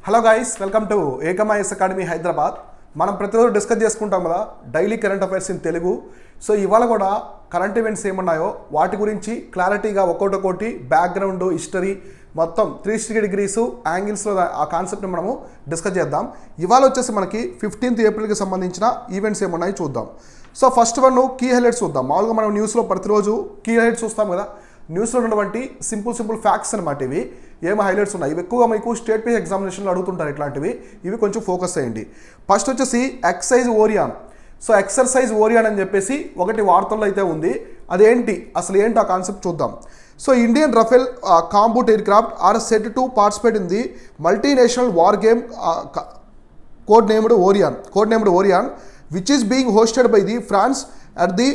Hello guys, welcome to ఏకమైఎస్ academy Hyderabad. మనం ప్రతిరోజు డిస్కస్ చేసుకుంటాం కదా daily current affairs in Telugu. So ఇవాళ కూడా కరెంట్ ఈవెంట్స్ ఏమున్నాయో వాటి గురించి క్లారిటీగా ఒక్కొక్కటి బ్యాక్గ్రౌండ్ హిస్టరీ మొత్తం 360 డిగ్రీస్ యాంగిల్స్లో ఆ కాన్సెప్ట్ని మనము డిస్కస్ చేద్దాం. ఇవాళ వచ్చేసి మనకి 15th ఏప్రిల్కి సంబంధించిన ఈవెంట్స్ ఏమున్నాయో చూద్దాం. So first one key highlights చూద్దాం. మామూలుగా మనం న్యూస్లో ప్రతిరోజు కీ హైలైట్స్ చూస్తాం కదా, న్యూస్లో ఉన్నటువంటి సింపుల్ ఫ్యాక్ట్స్ అనమాట. ఇవి ఏమి హైలైట్స్ ఉన్నాయి, ఇవి ఎక్కువగా మీకు స్టేట్ బేస్ ఎగ్జామినేషన్లో అడుగుతుంటారు. ఇట్లాంటివి ఇవి కొంచెం ఫోకస్ చేయండి. ఫస్ట్ వచ్చేసి excise Orion. So exercise Orion అని చెప్పేసి ఒకటి వార్తల్లో అయితే ఉంది. అదేంటి అసలు ఏంటి ఆ కాన్సెప్ట్ చూద్దాం. So Indian Rafale combat aircraft are set to participate in the multinational war game code named Orion which is being hosted by the France at the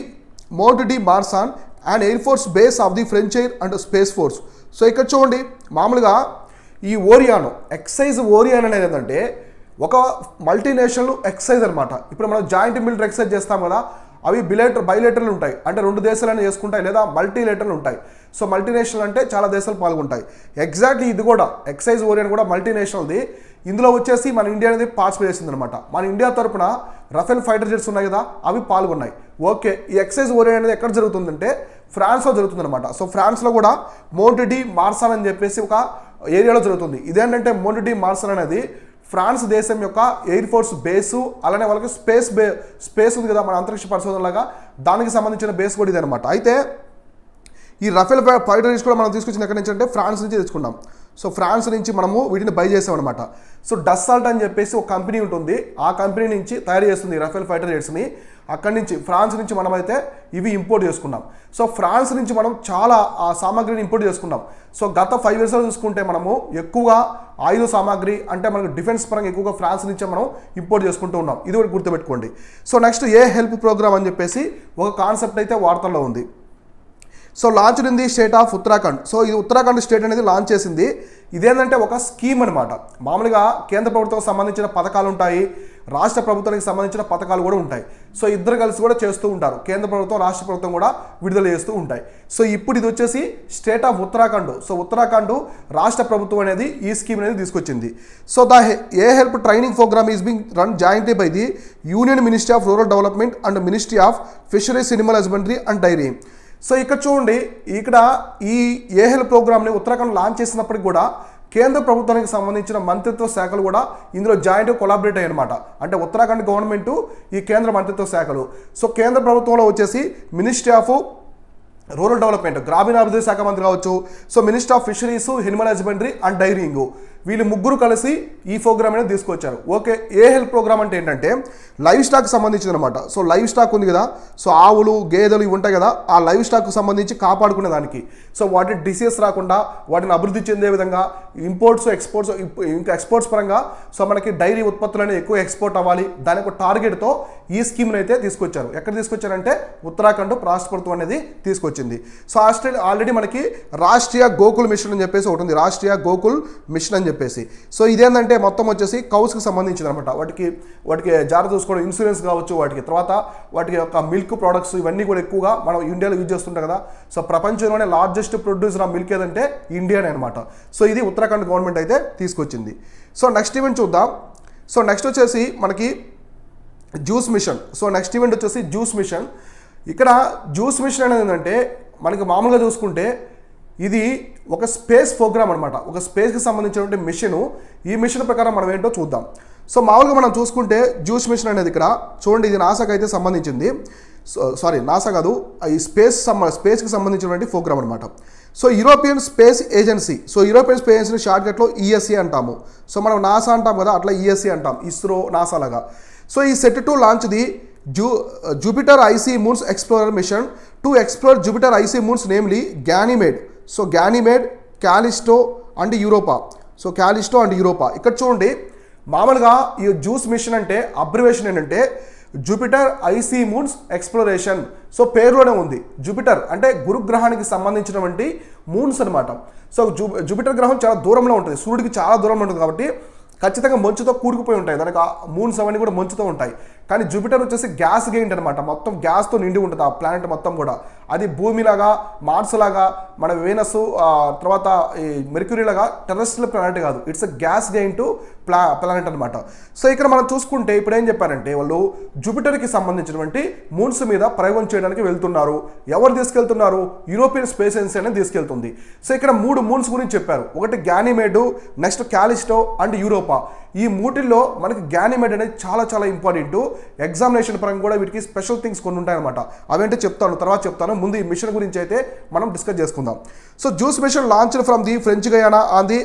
Mont de Marsan and air force base of the French air and space force. So ఇక్కడ చూడండి, మామూలుగా ఈ Orion excise Orion అనేది ఏంటంటే ఒక multinational excise అనమాట. ఇప్పుడు మనం జాయింట్ మిలిటరీ ఎక్సైజ్ చేస్తాం కదా, అవి బైలేటరల్ ఉంటాయి, అంటే రెండు దేశాలైనా చేసుకుంటాయి, లేదా మల్టీలేటరల్ ఉంటాయి. సో మల్టీనేషనల్ అంటే చాలా దేశాలు పాల్గొంటాయి. ఎగ్జాక్ట్లీ ఇది కూడా ఎక్సైజ్ ఓరియాన్ కూడా మల్టీనేషనల్ది. ఇందులో వచ్చేసి మన ఇండియా అనేది పార్టిసిపేట్ చేసింది అనమాట. మన ఇండియా తరపున రఫేల్ ఫైటర్ జెట్స్ ఉన్నాయి కదా, అవి పాల్గొన్నాయి. ఓకే, ఈ ఎక్సైజ్ ఓరియాన్ అనేది ఎక్కడ జరుగుతుందంటే ఫ్రాన్స్లో జరుగుతుందన్నమాట. సో ఫ్రాన్స్లో కూడా మౌంట్ డి మార్సాన్ అని చెప్పేసి ఒక ఏరియాలో జరుగుతుంది. ఇదేంటంటే మౌంట్ డి మార్సాన్ అనేది ఫ్రాన్స్ దేశం యొక్క ఎయిర్ ఫోర్స్ బేసు, అలానే వాళ్ళకి స్పేస్ ఉంది కదా మన అంతరిక్ష పరిశోధనలాగా, దానికి సంబంధించిన బేస్ కూడా ఇది అనమాట. అయితే ఈ రఫేల్ ఫైటర్ జెట్స్ కూడా మనం తీసుకొచ్చింది ఎక్కడి నుంచి అంటే ఫ్రాన్స్ నుంచి తెచ్చుకున్నాం. సో ఫ్రాన్స్ నుంచి మనము వీటిని బై చేసామన్నమాట. సో డస్సాల్ట్ అని చెప్పేసి ఒక కంపెనీ ఉంటుంది, ఆ కంపెనీ నుంచి తయారు చేస్తుంది రఫేల్ ఫైటర్ జెట్స్ని. అక్కడి నుంచి ఫ్రాన్స్ నుంచి మనమైతే ఇవి ఇంపోర్ట్ చేసుకున్నాం. సో ఫ్రాన్స్ నుంచి మనం చాలా ఆ సామాగ్రిని ఇంపోర్ట్ చేసుకున్నాం. సో గత 5 yearsలో చూసుకుంటే మనము ఎక్కువగా ఆయుధ సామాగ్రి అంటే మనకు డిఫెన్స్ పరంగా ఎక్కువగా ఫ్రాన్స్ నుంచే మనం ఇంపోర్ట్ చేసుకుంటూ ఉన్నాం. ఇది ఒకటి గుర్తుపెట్టుకోండి. సో నెక్స్ట్ ఏ హెల్ప్ ప్రోగ్రామ్ అని చెప్పేసి ఒక కాన్సెప్ట్ అయితే వార్తల్లో ఉంది. So launch in the state of Uttarakhand. So ఇది ఉత్తరాఖండ్ స్టేట్ అనేది లాంచ్ చేసింది. ఇదేంటంటే ఒక స్కీమ్ అనమాట. మామూలుగా కేంద్ర ప్రభుత్వం సంబంధించిన పథకాలు ఉంటాయి, రాష్ట్ర ప్రభుత్వానికి సంబంధించిన పథకాలు కూడా ఉంటాయి. సో ఇద్దరు కలిసి కూడా చేస్తూ ఉంటారు, కేంద్ర ప్రభుత్వం రాష్ట్ర ప్రభుత్వం కూడా విడుదల చేస్తూ ఉంటాయి. సో ఇప్పుడు ఇది వచ్చేసి state of Uttarakhand. So Uttarakhand రాష్ట్ర ప్రభుత్వం అనేది ఈ స్కీమ్ అనేది తీసుకొచ్చింది. So the a help training programme is being run jointly by the union ministry of rural development and ministry of fisheries, animal husbandry and dairy. So ఇక్కడ చూడండి, ఇక్కడ ఈ ఏ హెల్ప్ ప్రోగ్రామ్ని ఉత్తరాఖండ్ లాంచ్ చేసినప్పటికి కూడా కేంద్ర ప్రభుత్వానికి సంబంధించిన మంత్రిత్వ శాఖలు కూడా ఇందులో జాయింట్గా కొలాబరేట్ అయ్యాయి అనమాట. అంటే ఉత్తరాఖండ్ గవర్నమెంటు ఈ కేంద్ర మంత్రిత్వ శాఖలు. సో కేంద్ర ప్రభుత్వంలో వచ్చేసి మినిస్ట్రీ ఆఫ్ రూరల్ డెవలప్మెంట్, గ్రామీణాభివృద్ధి శాఖ మంత్రి కావచ్చు, so minister of fisheries, animal husbandry and daring, వీళ్ళు ముగ్గురు కలిసి ఈ ప్రోగ్రామ్ అనేది తీసుకొచ్చారు. ఓకే, ఏ హెల్ప్ ప్రోగ్రామ్ అంటే ఏంటంటే లైవ్ స్టాక్ సంబంధించింది అనమాట. సో లైవ్ స్టాక్ ఉంది కదా, సో ఆవులు గేదెలు ఇవి ఉంటాయి కదా, ఆ లైవ్ స్టాక్ సంబంధించి కాపాడుకునే దానికి, సో వాటి డిసీజ్ రాకుండా వాటిని అభివృద్ధి చెందే విధంగా ఇంపోర్ట్స్ ఎక్స్పోర్ట్స్, ఇంకా ఎక్స్పోర్ట్స్ పరంగా సో మనకి డైరీ ఉత్పత్తులు అనేవి ఎక్కువ ఎక్స్పోర్ట్ అవ్వాలి, దాని ఒక టార్గెట్తో ఈ స్కీమ్ని అయితే తీసుకొచ్చారు. ఎక్కడ తీసుకొచ్చారంటే ఉత్తరాఖండ్ రాష్ట్ర ప్రభుత్వం అనేది తీసుకొచ్చింది. సో ఆల్రెడీ మనకి రాష్ట్రీయ గోకుల్ మిషన్ అని చెప్పేసి ఒకటి ఉంది, రాష్ట్రీయ గోకుల్ మిషన్ అని చెప్పేసి. సో ఇదేంటంటే మొత్తం వచ్చేసి కౌస్కి సంబంధించింది అనమాట. వాటికి జాగ్రత్త చూసుకోవడం, ఇన్సూరెన్స్ కావచ్చు, వాటికి యొక్క మిల్క్ ప్రోడక్ట్స్ ఇవన్నీ కూడా ఎక్కువగా మనం ఇండియాలో యూజ్ చేస్తుంటాం కదా. సో ప్రపంచంలోనే లార్జెస్ట్ ప్రొడ్యూసర్ ఆఫ్ మిల్క్ ఏదంటే ఇండియానే అనమాట. సో ఇది ఉత్తరాఖండ్ గవర్నమెంట్ అయితే తీసుకొచ్చింది. సో నెక్స్ట్ ఈవెంట్ చూద్దాం. సో నెక్స్ట్ వచ్చేసి మనకి juice mission. So next event వచ్చేసి జ్యూస్ మిషన్. ఇక్కడ జ్యూస్ మిషన్ అనేది ఏంటంటే మనకి మామూలుగా చూసుకుంటే ఇది ఒక స్పేస్ ప్రోగ్రామ్ అనమాట, ఒక స్పేస్కి సంబంధించినటువంటి మిషను. ఈ మిషన్ ప్రకారం మనం ఏంటో చూద్దాం. సో మామూలుగా మనం చూసుకుంటే జ్యూస్ మిషన్ అనేది ఇక్కడ చూడండి, ఇది నాసాకి అయితే సంబంధించింది. నాసా కాదు, ఈ స్పేస్కి సంబంధించినటువంటి ప్రోగ్రామ్ అనమాట. So European space agency. So European space agency షార్ట్కట్లో ఈఎస్సీ అంటాము. సో మనం నాసా అంటాం కదా, అట్లా ఈఎస్సీ అంటాం, ఇస్రో, నాసా లాగా. సో ఈ set to launch the Jupiter icy moons explorer mission to explore Jupiter icy moons namely Ganymede. So Ganymede, Callisto and Europa. So Callisto and Europa. ఇక్కడ చూడండి, మామూలుగా ఈ జ్యూస్ మిషన్ అంటే అబ్రివేషన్ ఏంటంటే Jupiter icy moons exploration. So పేరులోనే ఉంది, Jupiter అంటే గురుగ్రహానికి సంబంధించినటువంటి మూన్స్ అనమాట. సో జూపిటర్ గ్రహం చాలా దూరంలో ఉంటుంది, సూర్యుడికి చాలా దూరంలో ఉంటుంది కాబట్టి ఖచ్చితంగా మంచుతో కూరుకుపోయి ఉంటాయి, దానికి మూన్స్ అవన్నీ కూడా మంచుతో ఉంటాయి. కానీ జూపిటర్ వచ్చేసి గ్యాస్ గెయింట్ అనమాట, మొత్తం గ్యాస్తో నిండి ఉంటుంది ఆ ప్లానెట్ మొత్తం కూడా. అది భూమిలాగా, మార్స్ లాగా, మన వేనస్, తర్వాత ఈ మెర్క్యూరీ లాగా టెర్రెస్ట్రియల్ ప్లానెట్ కాదు. It's a gas gain to planet అనమాట. సో ఇక్కడ మనం చూసుకుంటే ఇప్పుడు ఏం చెప్పారంటే వాళ్ళు జూపిటర్కి సంబంధించినటువంటి మూన్స్ మీద ప్రయోగం చేయడానికి వెళ్తున్నారు. ఎవరు తీసుకెళ్తున్నారు? యూరోపియన్ స్పేస్ ఏజెన్సీ అనేది తీసుకెళ్తుంది. సో ఇక్కడ 3 మూన్స్ గురించి చెప్పారు. ఒకటి గ్యానిమేడ్, నెక్స్ట్ క్యాలిస్టో అండ్ యూరోపా. ఈ మూటిల్లో మనకి గ్యానిమేడ్ అనేది చాలా చాలా ఇంపార్టెంట్. ఎగ్జామినేషన్ పరంగా కూడా వీటికి స్పెషల్ థింగ్స్ కొన్ని ఉంటాయన్నమాట. అవేంటో తర్వాత చెప్తాను. ముందు ఈ మిషన్ గురించి అయితే మనం డిస్కస్ చేసుకుందాం. So JUICE mission launched from the French Guiana on the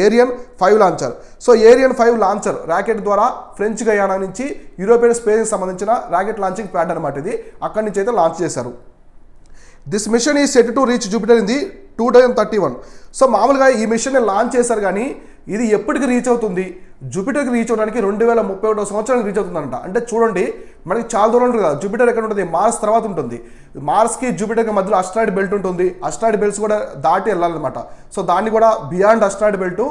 Ariane 5 launcher. So Ariane 5 launcher rocket ద్వారా ఫ్రెంచ్ గయానా నుంచి యూరోపియన్ స్పేస్కి సంబంధించిన రాకెట్ లాంచింగ్ ప్యాడ్ అనమాట. ఇది అక్కడి నుంచి అయితే లాంచ్ చేశారు. దిస్ మిషన్ ఈ set to reach Jupiter in the 2031. So మామూలుగా ఈ మిషన్ని లాంచ్ చేశారు, కానీ ఇది ఎప్పటికి రీచ్ అవుతుంది? జూపిటర్కి రీచ్ అవడానికి 2031 సంవత్సరానికి రీచ్ అవుతుందంట. అంటే చూడండి, మనకి చాలా దూరం ఉంటుంది కదా. జూపిటర్ ఎక్కడ ఉంటుంది? మార్స్ తర్వాత ఉంటుంది. మార్స్కి జూపిటర్కి మధ్యలో అస్ట్రాయిడ్ బెల్ట్ ఉంటుంది. అస్ట్రాయిడ్ బెల్ట్స్ కూడా దాటి వెళ్ళాలన్నమాట. సో దాన్ని కూడా బియాండ్ అస్ట్రాయిడ్ బెల్ట్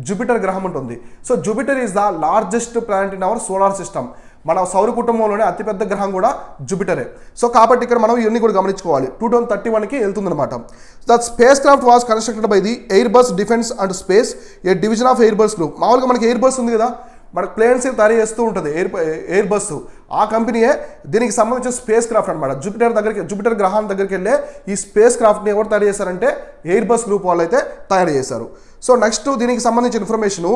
జూపిటర్ గ్రహం ఉంటుంది. So Jupiter is the largest planet in our solar system. మన సౌర కుటుంబంలోనే అతిపెద్ద గ్రహం కూడా జూపిటరే. సో కాబట్టి ఇక్కడ మనం ఇవన్నీ కూడా గమనించుకోవాలి. 2031కి వెళ్తుందన్నమాట. The spacecraft was constructed by the Airbus defence and space, a division of Airbus group. మామూలుగా మనకి ఎయిర్ బస్ ఉంది కదా, మనకు ప్లేన్స్ తయారు చేస్తూ ఉంటుంది ఎయిర్ బస్సు. ఆ కంపెనీయే దీనికి సంబంధించిన స్పేస్ క్రాఫ్ట్ అనమాట. జూపిటర్ గ్రహం దగ్గరికి వెళ్ళే ఈ స్పేస్ క్రాఫ్ట్ని ఎవరు తయారు చేశారంటే ఎయిర్ బస్ గ్రూప్ వాళ్ళు అయితే తయారు చేశారు. సో నెక్స్ట్ దీనికి సంబంధించిన information,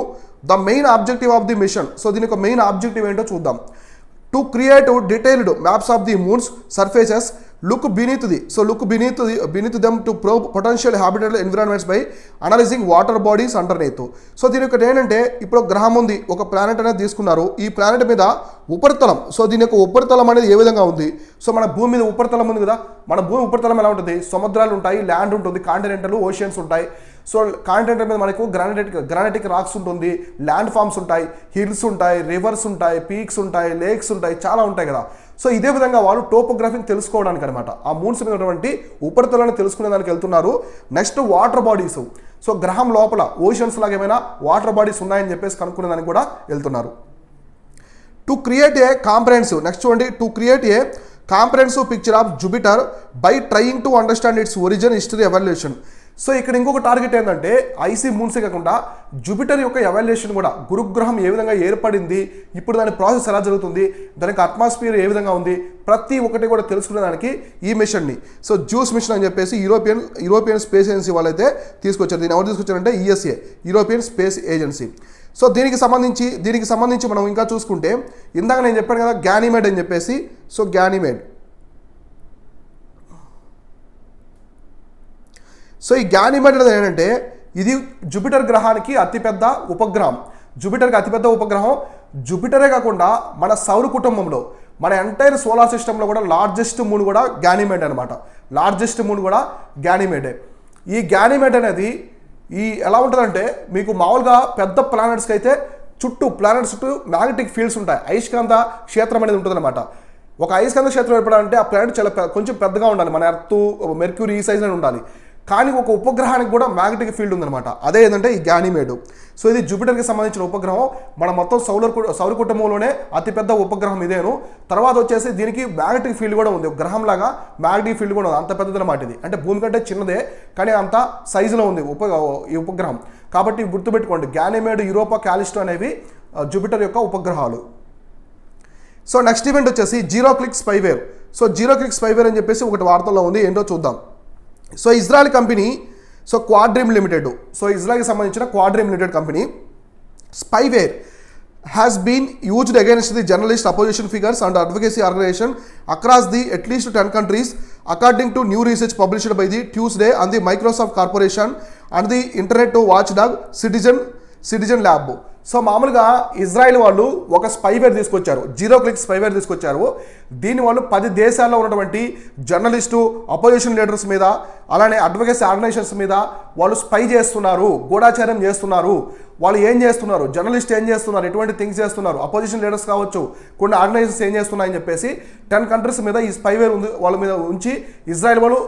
the main objective of the mission. So దీని యొక్క మెయిన్ ఆబ్జెక్టివ్ ఏంటో చూద్దాం. To create detailed maps of the moon's surfaces, look beneath them to probe potential habitable environments by analyzing water bodies underneath. So దీని యొక్క ఏంటంటే ఇప్పుడు గ్రహం ఉంది, ఒక ప్లానెట్ అనేది తీసుకున్నారు. ఈ ప్లానెట్ మీద ఉపరితలం, సో దీని యొక్క ఉపరితలం అనేది ఏ విధంగా ఉంది? సో మన భూమి మీద ఉపరితలం ఉంది కదా, మన భూమి ఉపరితలం ఎలా ఉంటుంది? సముద్రాలు ఉంటాయి, ల్యాండ్ ఉంటుంది, కాంటినెంటల్, ఓషియన్స్ ఉంటాయి. సో కాంటినెంటల్ మీద మనకు గ్రానైటిక్ రాక్స్ ఉంటుంది, ల్యాండ్ ఫామ్స్ ఉంటాయి, హిల్స్ ఉంటాయి, రివర్స్ ఉంటాయి, పీక్స్ ఉంటాయి, లేక్స్ ఉంటాయి, చాలా ఉంటాయి కదా. సో ఇదే విధంగా వాళ్ళు టోపోగ్రఫీని తెలుసుకోవడానికి అనమాట ఆ మూన్స్ మీద ఉన్నటువంటి ఉపరితలాన్ని తెలుసుకునే దానికి వెళ్తున్నారు. నెక్స్ట్ వాటర్ బాడీస్, సో గ్రహం లోపల ఓషన్స్ లాగా ఏమైనా వాటర్ బాడీస్ ఉన్నాయని చెప్పేసి కనుక్కునే దానికి కూడా వెళ్తున్నారు. To create a comprehensive, next చూడండి, to create a comprehensive picture of Jupiter by trying to understand its origin, history, evolution. So ఇక్కడ ఇంకొక టార్గెట్ ఏంటంటే ఐసీ మూన్సే కాకుండా జూపిటర్ యొక్క ఎవాల్యుయేషన్ కూడా, గురుగ్రహం ఏ విధంగా ఏర్పడింది, ఇప్పుడు దాని ప్రాసెస్ ఎలా జరుగుతుంది, దానికి అట్మాస్ఫియర్ ఏ విధంగా ఉంది, ప్రతి ఒక్కటి కూడా తెలుసుకునేదానికి ఈ మిషన్ని, సో జూస్ మిషన్ అని చెప్పేసి యూరోపియన్ స్పేస్ ఏజెన్సీ వాళ్ళైతే తీసుకొచ్చారు. దీన్ని ఎవరు తీసుకొచ్చారంటే ESA, European space agency. So దీనికి సంబంధించి మనం ఇంకా చూసుకుంటే, ఇందాక నేను చెప్పాను కదా గ్యానిమేడ్ అని చెప్పేసి. సో గ్యానిమేడ్, సో ఈ గ్యానిమేడ్ అనేది ఏంటంటే ఇది జూపిటర్ గ్రహానికి అతిపెద్ద ఉపగ్రహం. జూపిటరే కాకుండా మన సౌర కుటుంబంలో, మన ఎంటైర్ సోలార్ సిస్టంలో కూడా లార్జెస్ట్ మూన్ కూడా గ్యానిమేడ్ అనమాట. ఈ గ్యానిమేడ్ అనేది ఎలా ఉంటుందంటే, మీకు మామూలుగా పెద్ద ప్లానెట్స్కి అయితే ప్లానెట్స్ చుట్టూ మ్యాగ్నెటిక్ ఫీల్డ్స్ ఉంటాయి, అయస్కాంత క్షేత్రం అనేది ఉంటుందన్నమాట. ఒక అయస్కాంత క్షేత్రం ఏర్పడాలంటే ఆ ప్లానెట్ చాలా కొంచెం పెద్దగా ఉండాలి, మన ఎర్త్, మెర్క్యూరీ ఈ సైజ్లో ఉండాలి. కానీ ఒక ఉపగ్రహానికి కూడా మ్యాగ్నెటిక్ ఫీల్డ్ ఉందన్నమాట, అదే ఏంటంటే ఈ గ్యానిమేడ్. సో ఇది జూపిటర్కి సంబంధించిన ఉపగ్రహం, మన మొత్తం సౌర కుటుంబంలోనే అతిపెద్ద ఉపగ్రహం ఇదేను. తర్వాత వచ్చేసి దీనికి మ్యాగ్నెటిక్ ఫీల్డ్ కూడా ఉంది, గ్రహం లాగా మ్యాగ్నెటిక్ ఫీల్డ్ కూడా ఉంది, అంత పెద్దదన్నమాట ఇది. అంటే భూమి కంటే చిన్నదే కానీ అంత సైజులో ఉంది ఈ ఉపగ్రహం. కాబట్టి గుర్తుపెట్టుకోండి, గ్యానిమేడ్, యూరోపా, క్యాలిస్టో అనేవి జూపిటర్ యొక్క ఉపగ్రహాలు. సో నెక్స్ట్ ఈవెంట్ వచ్చేసి zero click spyware. So zero click spyware అని చెప్పేసి ఒకటి వార్తల్లో ఉంది, ఏంటో చూద్దాం. So Israel company, so QuaDream limited, so ఇజ్రాయెల్కి సంబంధించిన QuaDream limited company spyware has been used against the journalist, opposition figures and advocacy organization across the at least 10 countries, according to new research published by the Tuesday on the Microsoft Corporation and the Internet watchdog Citizen Lab. So మామూలుగా Israel వాళ్ళు ఒక spyware తీసుకొచ్చారు, జీరోక్లిక్ spyware తీసుకొచ్చారు. దీని వాళ్ళు 10 దేశాల్లో ఉన్నటువంటి journalist, opposition leaders మీద, అలానే అడ్వకేసీ ఆర్గనైజేషన్స్ మీద వాళ్ళు స్పై చేస్తున్నారు, గూఢాచార్యం చేస్తున్నారు. వాళ్ళు ఏం చేస్తున్నారు, జర్నలిస్ట్ ఏం చేస్తున్నారు, ఎటువంటి థింగ్స్ చేస్తున్నారు, అపోజిషన్ లీడర్స్ కావచ్చు, కొన్ని ఆర్గనైజేషన్స్ ఏం చేస్తున్నాయని చెప్పేసి 10 కంట్రీస్ మీద ఈ స్పైవేర్ ఉంది వాళ్ళ మీద ఉంచి ఇజ్రాయెల్ వాళ్ళు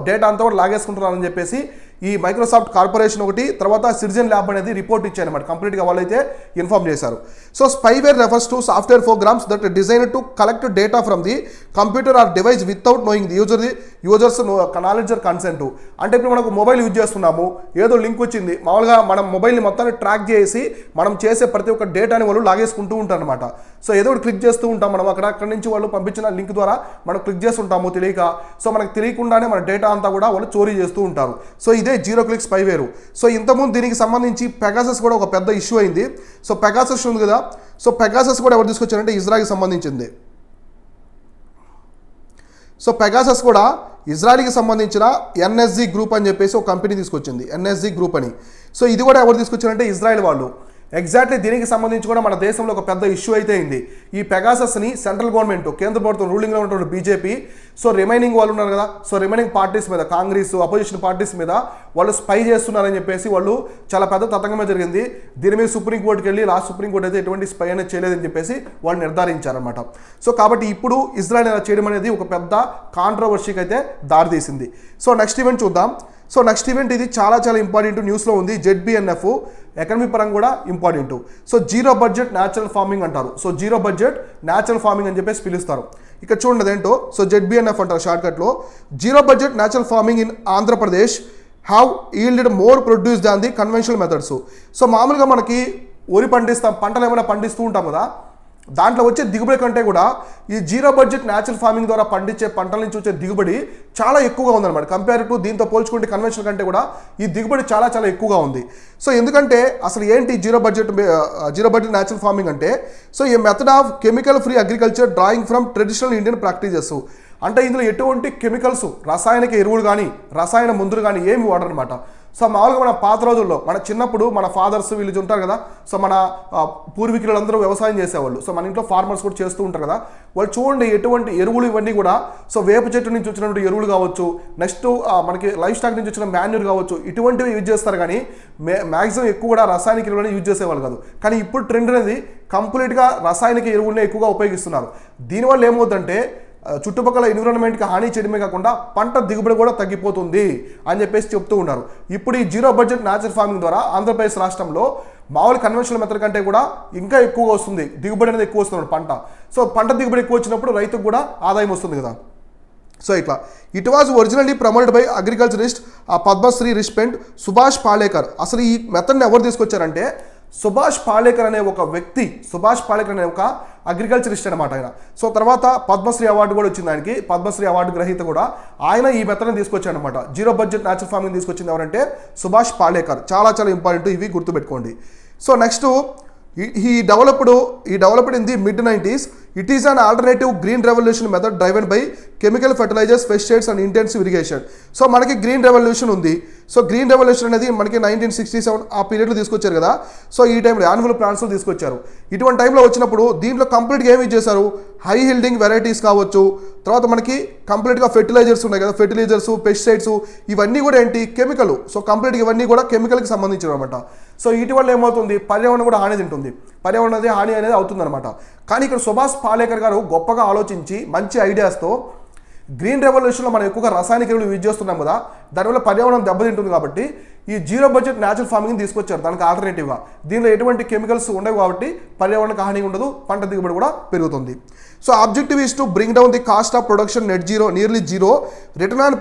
డేటా అంతా కూడా లాగేసుకుంటున్నారని చెప్పేసి ఈ మైక్రోసాఫ్ట్ కార్పొరేషన్ ఒకటి, తర్వాత సిటిజన్ ల్యాబ్ అనేది రిపోర్ట్ ఇచ్చారన్నమాట. కంప్లీట్గా వాళ్ళైతే ఇన్ఫార్మ్ చేశారు. So spyware refers to software programs that design to collect data from the computer or device without knowing the user's knowledge or consent. అంటే ఇప్పుడు మనకు మొబైల్ యూజ్ చేస్తున్నాము, ఏదో లింక్ వచ్చింది, మామూలుగా మనం మొబైల్ని మొత్తాన్ని ట్రాక్ చేసి మనం చేసే ప్రతి ఒక్క డేటాని వాళ్ళు లాగేసుకుంటూ ఉంటారు అనమాట. సో ఏదో ఒకటి క్లిక్ చేస్తూ ఉంటాం మనం, అక్కడి నుంచి వాళ్ళు పంపించిన లింక్ ద్వారా మనం క్లిక్ చేస్తుంటాము తెలియక. సో మనకు తెలియకుండానే మన డేటా అంతా కూడా వాళ్ళు చోరీ చేస్తూ ఉంటారు. సో ఇదే జీరో క్లిక్ స్పైవేర్. సో ఇంతకుముందు దీనికి సంబంధించి పెగాసస్ కూడా ఒక పెద్ద ఇష్యూ అయింది. సో పెగాసస్ ఉంది కదా, సో పెగాసస్ కూడా ఎవరు తీసుకొచ్చారంటే ఇజ్రాయిల్కి సంబంధించింది. సో పెగాసస్ కూడా ఇజ్రాయిల్కి సంబంధించిన ఎన్ఎస్జీ గ్రూప్ అని చెప్పేసి ఒక కంపెనీ తీసుకొచ్చింది, ఎన్ఎస్జీ గ్రూప్ అని. సో ఇది కూడా ఎవరు తీసుకొచ్చారంటే ఇజ్రాయిల్ వాళ్ళు. ఎగ్జాక్ట్లీ దీనికి సంబంధించి కూడా మన దేశంలో ఒక పెద్ద ఇష్యూ అయితే అయింది. ఈ పెగాసస్ని సెంట్రల్ గవర్నమెంట్, కేంద్ర ప్రభుత్వం రూలింగ్లో ఉన్నటువంటి బీజేపీ, సో రిమైనింగ్ వాళ్ళు ఉన్నారు కదా, సో రిమైనింగ్ పార్టీస్ మీద, కాంగ్రెస్ అపోజిషన్ పార్టీస్ మీద వాళ్ళు స్పై చేస్తున్నారని చెప్పేసి వాళ్ళు చాలా పెద్ద తతంగమే జరిగింది. దీని మీద సుప్రీంకోర్టుకి వెళ్ళి లాస్ట్ సుప్రీంకోర్టు అయితే ఎటువంటి స్పై అనేది చేయలేదని చెప్పేసి వాళ్ళు నిర్ధారించారనమాట. సో కాబట్టి ఇప్పుడు ఇజ్రాయెల్ ఇలా చేయడం అనేది ఒక పెద్ద కాంట్రవర్సీకి అయితే దారితీసింది. సో నెక్స్ట్ ఈవెంట్ చూద్దాం. సో నెక్స్ట్ ఈవెంట్ ఇది చాలా ఇంపార్టెంట్ న్యూస్లో ఉంది. ZBNF ఎకనమీ పరంగా కూడా important. So zero budget natural farming అంటారు. So zero budget natural farming అని చెప్పేసి పిలుస్తారు. ఇక్కడ చూడండి ఏంటో. సో ZBNF అంటారు షార్ట్కట్లో. Zero budget natural farming in Andhra Pradesh have yielded more produce than the conventional methods. So మామూలుగా మనకి వరి పండిస్తాం, పంటలు ఏమైనా పండిస్తూ ఉంటాం కదా, దాంట్లో వచ్చే దిగుబడి కంటే కూడా ఈ జీరో బడ్జెట్ న్యాచురల్ ఫార్మింగ్ ద్వారా పండించే పంటల నుంచి వచ్చే దిగుబడి చాలా ఎక్కువగా ఉందన్నమాట. కంపేర్ టు దీంతో పోల్చుకుంటే కన్వెన్షనల్ కంటే కూడా ఈ దిగుబడి చాలా ఎక్కువగా ఉంది. సో ఎందుకంటే అసలు ఏంటి జీరో బడ్జెట్ న్యాచురల్ ఫార్మింగ్ అంటే, సో ఈ method of chemical free agriculture drawing from traditional Indian practices. అంటే ఇందులో ఎటువంటి కెమికల్స్, రసాయనిక ఎరువులు కానీ రసాయన మందులు కానీ ఏమి వాడరనమాట. సో మామూలుగా మన పాత రోజుల్లో మన చిన్నప్పుడు మన ఫాదర్స్ వీళ్ళు ఉంటారు కదా, సో మన పూర్వీకులందరూ వ్యవసాయం చేసేవాళ్ళు. సో మన ఇంట్లో ఫార్మర్స్ కూడా చేస్తూ ఉంటారు కదా, వాళ్ళు చూడండి ఎటువంటి ఎరువులు ఇవన్నీ కూడా. సో వేప చెట్టు నుంచి వచ్చినటువంటి ఎరువులు కావచ్చు, నెక్స్ట్ మనకి లైఫ్ స్టాక్ నుంచి వచ్చిన మాన్యూర్ కావచ్చు, ఇటువంటివి యూజ్ చేస్తారు. కానీ మ్యాక్సిమం ఎక్కువ కూడా రాసాయనిక ఎరువులని యూజ్ చేసేవాళ్ళు కాదు. కానీ ఇప్పుడు ట్రెండ్ అనేది కంప్లీట్గా రాసాయనిక ఎరువులనే ఎక్కువగా ఉపయోగిస్తున్నారు. దీనివల్ల ఏమవుతుందంటే చుట్టుపక్కల ఎన్విరాన్మెంట్కి హాని చేయడమే కాకుండా పంట దిగుబడి కూడా తగ్గిపోతుంది అని చెప్పేసి చెప్తూ ఉన్నారు. ఇప్పుడు ఈ జీరో బడ్జెట్ న్యాచురల్ ఫార్మింగ్ ద్వారా ఆంధ్రప్రదేశ్ రాష్ట్రంలో మామూలు కన్వెన్షనల్ మెథడ్ కంటే కూడా ఇంకా ఎక్కువగా వస్తుంది, దిగుబడి అనేది ఎక్కువ వస్తుంది పంట. సో పంట దిగుబడి ఎక్కువ వచ్చినప్పుడు రైతుకు కూడా ఆదాయం వస్తుంది కదా. సో ఇట్లా it was originally promoted by agriculturist Padmashri రిస్పెంట్ Subhash Palekar. అసలు ఈ మెథడ్ని ఎవరు తీసుకొచ్చారంటే సుభాష్ పాలేకర్ అనే ఒక వ్యక్తి, సుభాష్ పాలేకర్ అనే ఒక అగ్రికల్చరిస్ట్ అనమాట ఆయన. సో తర్వాత పద్మశ్రీ అవార్డు కూడా వచ్చింది ఆయనకి, పద్మశ్రీ అవార్డు గ్రహీత కూడా ఆయన. ఈ మెథడ్ని తీసుకొచ్చాడు అనమాట. జీరో బడ్జెట్ న్యాచురల్ ఫార్మింగ్ తీసుకొచ్చింది ఎవరంటే సుభాష్ పాలేకర్. చాలా ఇంపార్టెంట్, ఇవి గుర్తుపెట్టుకోండి. So next he developed in the mid-90s. It is an alternative green revolution method driven by chemical fertilizers, pesticides and intensive irrigation. So మనకి గ్రీన్ రెవల్యూషన్ ఉంది. సో గ్రీన్ రెవల్యూషన్ అనేది మనకి 1967 ఆ పీరియడ్లో తీసుకొచ్చారు కదా. సో ఈ టైంలో యాన్యువల్ ప్లాన్స్లో తీసుకొచ్చారు. ఇటువంటి టైంలో వచ్చినప్పుడు దీంట్లో కంప్లీట్గా ఏమి చేశారు, హై హీల్డింగ్ వెరైటీస్ కావచ్చు, తర్వాత మనకి కంప్లీట్గా ఫెర్టిలైజర్స్ ఉన్నాయి కదా, ఫెర్టిలైజర్స్, పెస్టిసైడ్స్, ఇవన్నీ కూడా ఏంటి కెమికల్. సో కంప్లీట్గా ఇవన్నీ కూడా కెమికల్కి సంబంధించినవి అనమాట. సో వీటి వల్ల ఏమవుతుంది, పర్యావరణం కూడా హాని తింటుంది, పర్యావరణం అనేది హాని అనేది అవుతుంది అనమాట. కానీ ఇక్కడ సుభాష్ పాలేకర్ గారు గొప్పగా ఆలోచించి మంచి ఐడియాస్తో గ్రీన్ రెవల్యూషన్లో మనం ఎక్కువగా రసాయనిక ఎరువులు యూజ్ చేస్తున్నాం కదా, దానివల్ల పర్యావరణం దెబ్బతింటుంది కాబట్టి ఈ జీరో బడ్జెట్ న్యాచురల్ ఫార్మింగ్ తీసుకొచ్చారు దానికి ఆల్టర్నేటివ్గా. దీనిలో ఎటువంటి కెమికల్స్ ఉండవు కాబట్టి పర్యావరణానికి హాని ఉండదు, పంట దిగుబడి కూడా పెరుగుతుంది. So objective is to bring down the cost of production net zero nearly zero return on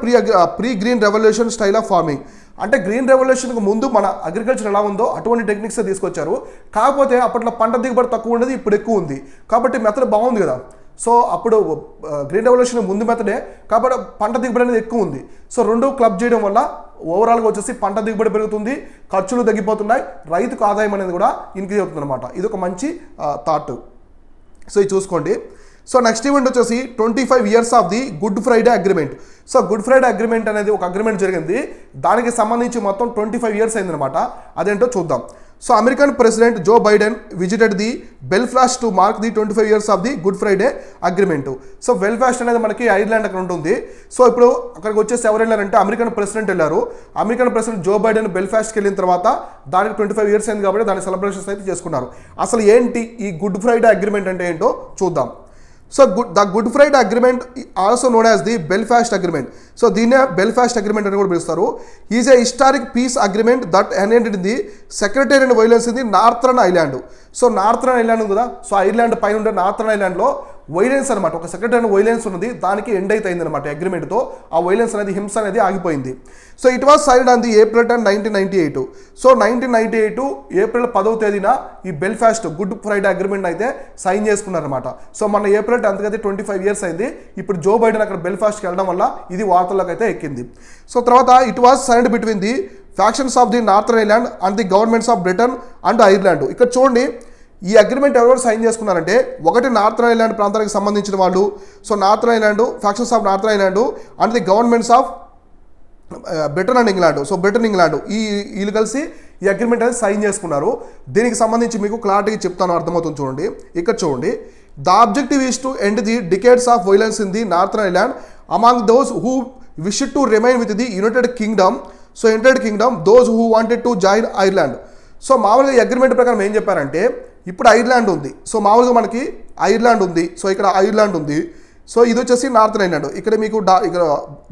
pre green revolution style of farming. అంటే గ్రీన్ రెవల్యూషన్కి ముందు మన అగ్రికల్చర్ ఎలా ఉందో అటువంటి టెక్నిక్స్ తీసుకొచ్చారు. కాకపోతే అప్పట్లో పంట దిగుబడి తక్కువ ఉండేది, ఇప్పుడు ఎక్కువ ఉంది కాబట్టి మెథడ్ బాగుంది కదా. సో అప్పుడు గ్రీన్ రెవల్యూషన్ ముందు మెథడే కాబట్టి పంట దిగుబడి అనేది ఎక్కువ ఉంది. సో రెండు క్లబ్ చేయడం వల్ల ఓవరాల్గా వచ్చేసి పంట దిగుబడి పెరుగుతుంది, ఖర్చులు తగ్గిపోతున్నాయి, రైతుకు ఆదాయం అనేది కూడా ఇంక్రీజ్ అవుతుంది అనమాట. ఇది ఒక మంచి థాట్. సో ఇది చూసుకోండి. సో నెక్స్ట్ ఈవెంట్ వచ్చేసి 25 years of the good Friday agreement. So good Friday agreement అనేది ఒక అగ్రిమెంట్ జరిగింది, దానికి సంబంధించి మొత్తం 25 years అయిందనమాట. అదేంటో చూద్దాం. So American president Joe Biden visited the Belfast to mark the 25 years of the good Friday agreement. So Belfast అనేది మనకి ఐర్లాండ్ అక్కడ ఉంటుంది. సో ఇప్పుడు అక్కడికి వచ్చేసి ఎవరు వెళ్ళారంటే అమెరికన్ ప్రెసిడెంట్ వెళ్ళారు. అమెరికన్ ప్రెసిడెంట్ జో బైడెన్ బెల్ఫాస్ట్కి వెళ్ళిన తర్వాత దానికి 25 years అయింది కాబట్టి దాని సెలబ్రేషన్స్ అయితే చేసుకున్నారు. అసలు ఏంటి ఈ గుడ్ ఫ్రైడే అగ్రిమెంట్ అంటే ఏంటో చూద్దాం. So the good Friday agreement also known as the Belfast agreement. So దీన్నే బెల్ఫాస్ట్ అగ్రిమెంట్ అని కూడా పిలుస్తారు. Is a historic peace agreement that ended in the secretariat violence in the northern island. So northern island ఉంది కదా, so Ireland పైన ఉండే northern ఐలాండ్లో violence అనమాట, ఒక సెక్రటరీ వైలెన్స్ ఉన్నది, దానికి ఎండ్ అయితే అయింది అనమాట అగ్రిమెంట్తో. ఆ వైలెన్స్ అనేది, హింస అనేది ఆగిపోయింది. So it was signed on the April 10, 1998. So 1998 April 10వ తేదీన ఈ బెల్ఫాస్ట్ గుడ్ ఫ్రైడే అగ్రిమెంట్ అయితే సైన్ చేసుకున్నారనమాట. సో మన ఏప్రిల్ 10th అయితే 25 years అయింది. ఇప్పుడు జో బైడెన్ అక్కడ బెల్ఫాస్ట్కి వెళ్ళడం వల్ల ఇది వార్తల్లోకి అయితే ఎక్కింది. సో తర్వాత it was signed between the factions of the northern island and the governments of Britain and Ireland. ఇక్కడ చూడండి, ఈ అగ్రిమెంట్ ఎవరెవరు సైన్ చేసుకున్నారంటే, ఒకటి నార్థర్న్ ఐలాండ్ ప్రాంతానికి సంబంధించిన వాళ్ళు, so northern island, factions of northern island and the governments of Britain and England. So Britain, England వీళ్ళు కలిసి ఈ అగ్రిమెంట్ అనేది సైన్ చేసుకున్నారు. దీనికి సంబంధించి మీకు క్లారిటీగా చెప్తాను, అర్థమవుతుంది చూడండి. ఇక్కడ చూడండి, the objective is to end the decades of violence in the northern island among those who wish to remain with the United Kingdom. So United Kingdom those who wanted to join Ireland. So మామూలుగా ఈ agreement ప్రకారం ఏం చెప్పారంటే, ఇప్పుడు Ireland ఉంది, so మామూలుగా మనకి Ireland ఉంది, సో ఇక్కడ ఐర్లాండ్ ఉంది, సో ఇది వచ్చేసి నార్థర్న్ ఐలాండ్. ఇక్కడ మీకు ఇక్కడ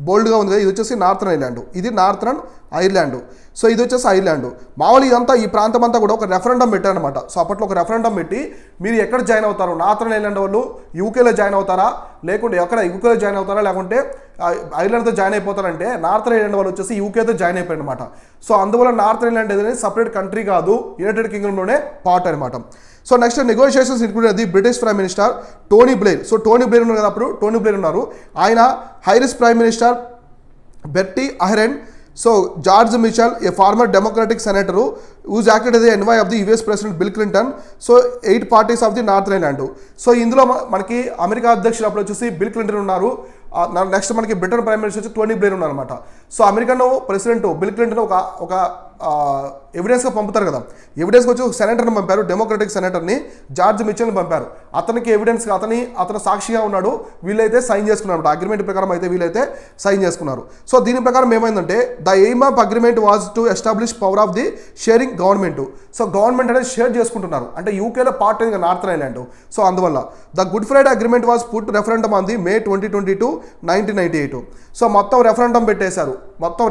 బోల్డ్గా ఉంది కదా, ఇది వచ్చేసి నార్థర్న్ ఐలాండ్, ఇది నార్థర్న్ ఐర్లాండ్. సో ఇది వచ్చేసి ఐర్లాండ్. మామూలు ఇదంతా ఈ ప్రాంతం అంతా కూడా ఒక రెఫరెండం పెట్టారనమాట. సో అప్పట్లో ఒక రెఫరెండం పెట్టి మీరు ఎక్కడ జాయిన్ అవుతారు, నార్థర్న్ ఐలాండ్ వాళ్ళు యూకేలో జాయిన్ అవుతారా, లేకుంటే ఎక్కడ యూకేలో జాయిన్ అవుతారా, లేకుంటే ఐర్లాండ్తో జాయిన్ అయిపోతారంటే నార్థర్న్ ఐలాండ్ వాళ్ళు వచ్చేసి యూకేతో జాయిన్ అయిపోయారు అనమాట. సో అందువల్ల నార్థర్న్ ఐలాండ్ అనేది సపరేట్ కంట్రీ కాదు, యునైటెడ్ కింగ్డమ్లోనే పార్ట్ అనమాట. So next negotiations include the British prime minister Tony Blair. So Tony Blair ఉన్నారు కదా, అప్పుడు టోనీ బ్లెయిర్ ఉన్నారు, ఆయన Irish prime minister Bertie Ahern, so George Mitchell, a former democratic senator who's acted as the envoy of the US President Bill Clinton. So 8 parties of the Northern Ireland. So ఇందులో మనకి America అధ్యక్షుడు అప్పుడు వచ్చేసి bill Clinton ఉన్నారు. Next మనకి Britain prime minister వచ్చి Tony Blair ఉన్నారనమాట. So American president bill Clinton ఒక ఎవిడెన్స్గా పంపుతారు కదా, ఎవిడెన్స్కి వచ్చి ఒక సెనేటర్ని పంపారు, డెమోక్రటిక్ సెనేటర్ని జార్జ్ మిచెల్ని పంపారు. అతనికి ఎవిడెన్స్గా అతను సాక్షిగా ఉన్నాడు. వీళ్ళైతే సైన్ చేసుకున్నారు అనమాట. అగ్రిమెంట్ ప్రకారం అయితే వీళ్ళైతే సైన్ చేసుకున్నారు. సో దీని ప్రకారం ఏమైందంటే, the aim of agreement was to establish power of the sharing government. So government అనేది షేర్ చేసుకుంటున్నారు, అంటే యూకేలో పార్ట్ అయింది నార్థర్న్ ఐలాండ్. సో అందువల్ల the good Friday agreement was put referendum on the May 2022, 1998. So మొత్తం